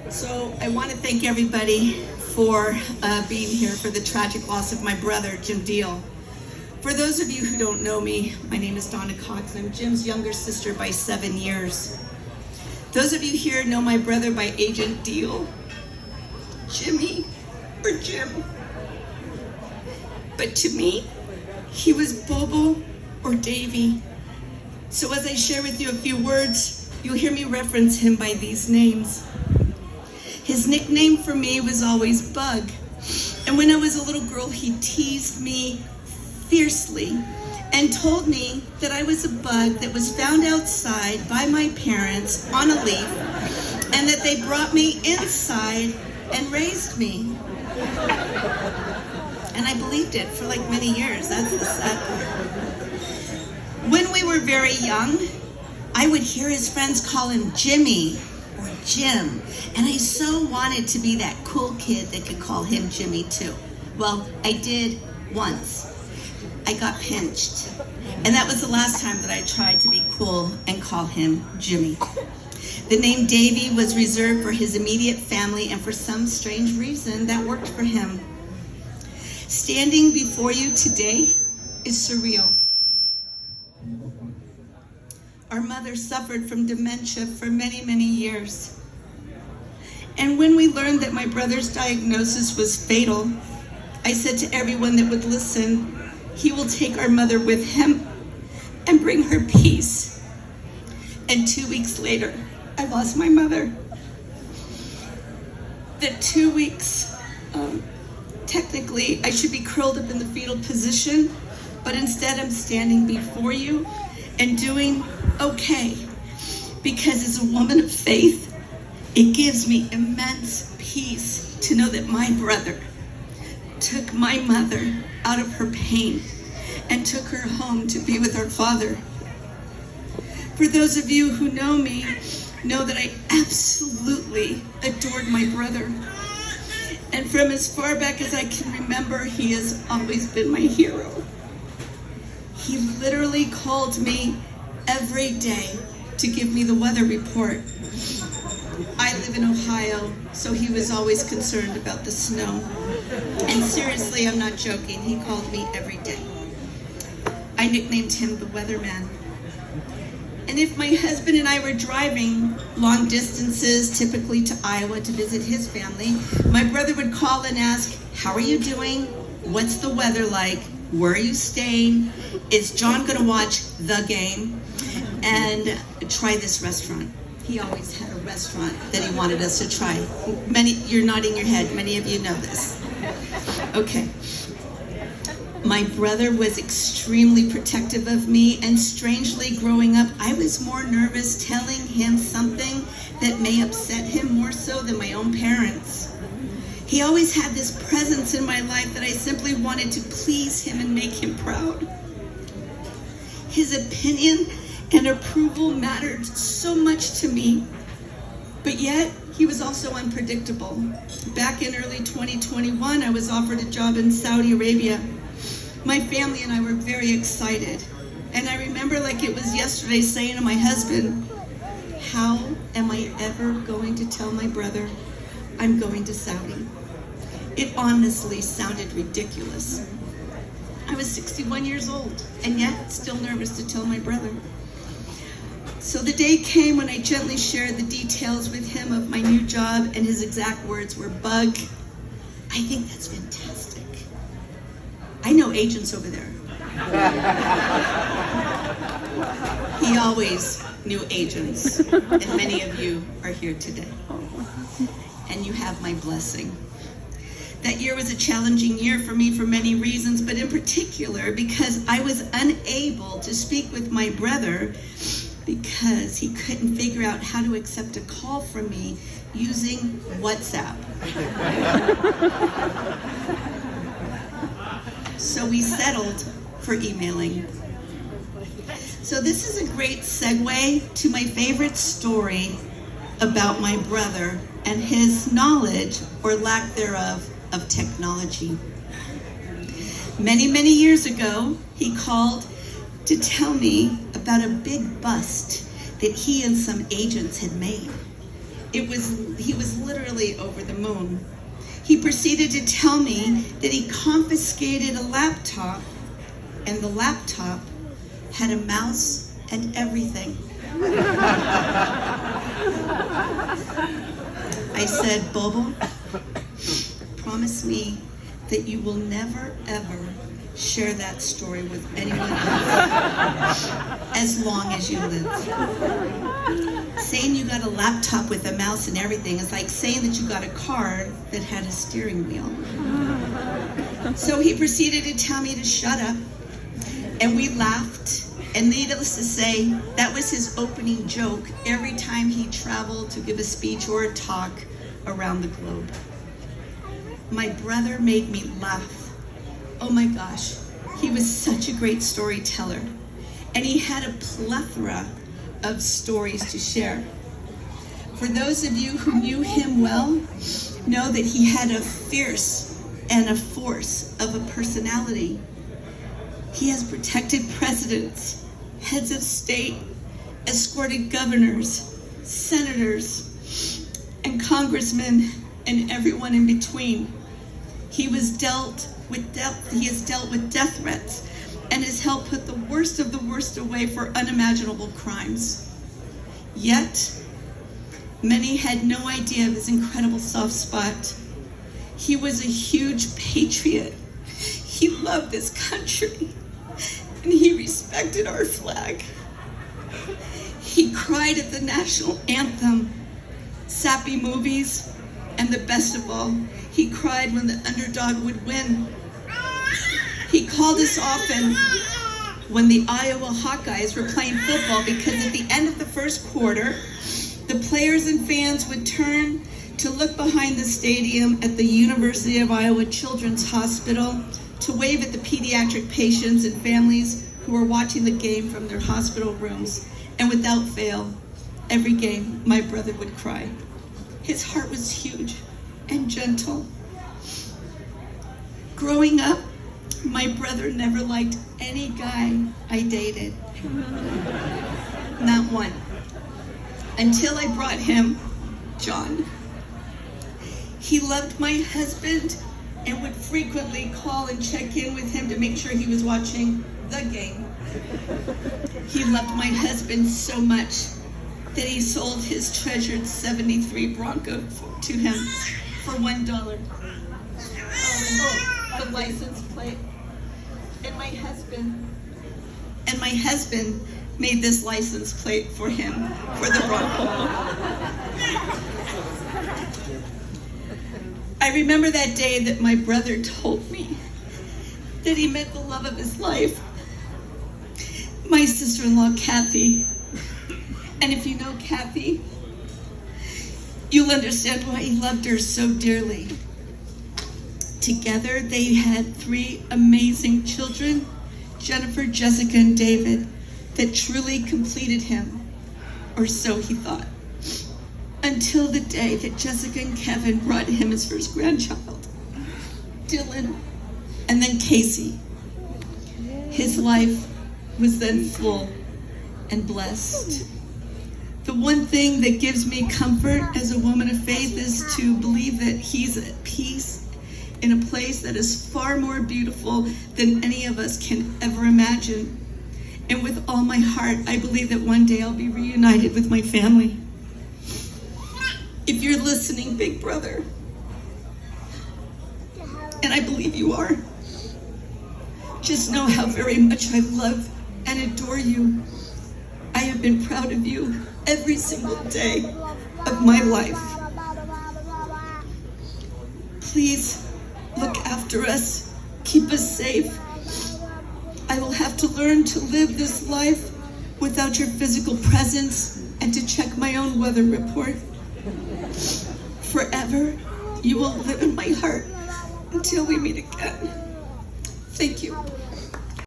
So I want to thank everybody for being here for the tragic loss of my brother, Jim Deal. For those of you who don't know me, my name is Donna Cox, and I'm Jim's younger sister by 7 years. Those of you here know my brother by Agent Deal, Jimmy, or Jim. But to me, he was Bobo or Davy. So as I share with you a few words, you'll hear me reference him by these names. His nickname for me was always Bug. And when I was a little girl, he teased me fiercely and told me that I was a bug that was found outside by my parents on a leaf, and that they brought me inside and raised me. And I believed it for like many years. That's the sad part. When we were very young, I would hear his friends call him Jimmy or Jim, and I so wanted to be that cool kid that could call him Jimmy too. Well, I did once. I got pinched, and that was the last time that I tried to be cool and call him Jimmy. The name Davy was reserved for his immediate family, and for some strange reason, that worked for him. Standing before you today is surreal. Our mother suffered from dementia for many, many years. And when we learned that my brother's diagnosis was fatal, I said to everyone that would listen, he will take our mother with him and bring her peace. And 2 weeks later, I lost my mother. The 2 weeks, technically, I should be curled up in the fetal position, but instead I'm standing before you and doing okay. Because as a woman of faith, it gives me immense peace to know that my brother took my mother out of her pain and took her home to be with our Father. For those of you who know me, know that I absolutely adored my brother. And from as far back as I can remember, he has always been my hero. He literally called me every day to give me the weather report. I live in Ohio, so he was always concerned about the snow. And seriously, I'm not joking, he called me every day. I nicknamed him the Weatherman. And if my husband and I were driving long distances, typically to Iowa to visit his family, my brother would call and ask, "How are you doing? What's the weather like? Where are you staying? Is John gonna watch the game? And try this restaurant." He always had a restaurant that he wanted us to try. You're nodding your head, many of you know this. Okay. My brother was extremely protective of me, and strangely growing up, I was more nervous telling him something that may upset him more so than my own parents. He always had this presence in my life that I simply wanted to please him and make him proud. His opinion and approval mattered so much to me, but yet he was also unpredictable. Back in early 2021, I was offered a job in Saudi Arabia. My family and I were very excited, and I remember like it was yesterday saying to my husband, "How am I ever going to tell my brother I'm going to Saudi?" It honestly sounded ridiculous. I was 61 years old, and yet still nervous to tell my brother. So the day came when I gently shared the details with him of my new job, and his exact words were, "Bug, I think that's fantastic. I know agents over there." He always knew agents, and many of you are here today. And you have my blessing. That year was a challenging year for me for many reasons, but in particular because I was unable to speak with my brother because he couldn't figure out how to accept a call from me using WhatsApp. So we settled for emailing. So this is a great segue to my favorite story about my brother and his knowledge, or lack thereof, of technology. Many, many years ago, he called to tell me about a big bust that he and some agents had made. He was literally over the moon. He proceeded to tell me that he confiscated a laptop, and the laptop had a mouse and everything. I said, Bobo, promise me that you will never, ever share that story with anyone else as long as you live. Saying you got a laptop with a mouse and everything is like saying that you got a car that had a steering wheel. So he proceeded to tell me to shut up, and we laughed, and needless to say, that was his opening joke every time he traveled to give a speech or a talk around the globe. My brother made me laugh. Oh my gosh, he was such a great storyteller, and he had a plethora of stories to share. For those of you who knew him well, know that he had a fierce and a force of a personality. He has protected presidents, heads of state, escorted governors, senators, and congressmen, and everyone in between. He has dealt with death threats and has helped put the worst of the worst away for unimaginable crimes. Yet, many had no idea of his incredible soft spot. He was a huge patriot. He loved this country, and he respected our flag. He cried at the national anthem, sappy movies, and the best of all, he cried when the underdog would win. He called us often when the Iowa Hawkeyes were playing football, because at the end of the first quarter, the players and fans would turn to look behind the stadium at the University of Iowa Children's Hospital to wave at the pediatric patients and families who were watching the game from their hospital rooms. And without fail, every game, my brother would cry. His heart was huge and gentle. Growing up, my brother never liked any guy I dated. Not one. Until I brought him John. He loved my husband and would frequently call and check in with him to make sure he was watching the game. He loved my husband so much that he sold his treasured 73 Bronco to him for $1. The license plate. And my husband made this license plate for him for the Bronco. I remember that day that my brother told me that he met the love of his life, my sister-in-law, Kathy. And if you know Kathy, you'll understand why he loved her so dearly. Together, they had 3 amazing children, Jennifer, Jessica, and David, that truly completed him, or so he thought. Until the day that Jessica and Kevin brought him his first grandchild, Dylan, and then Casey. His life was then full and blessed. The one thing that gives me comfort as a woman of faith is to believe that he's at peace in a place that is far more beautiful than any of us can ever imagine. And with all my heart, I believe that one day I'll be reunited with my family. If you're listening, big brother, and I believe you are, just know how very much I love and adore you. I have been proud of you every single day of my life. Please look after us, keep us safe. I will have to learn to live this life without your physical presence and to check my own weather report. Forever, you will live in my heart until we meet again. Thank you.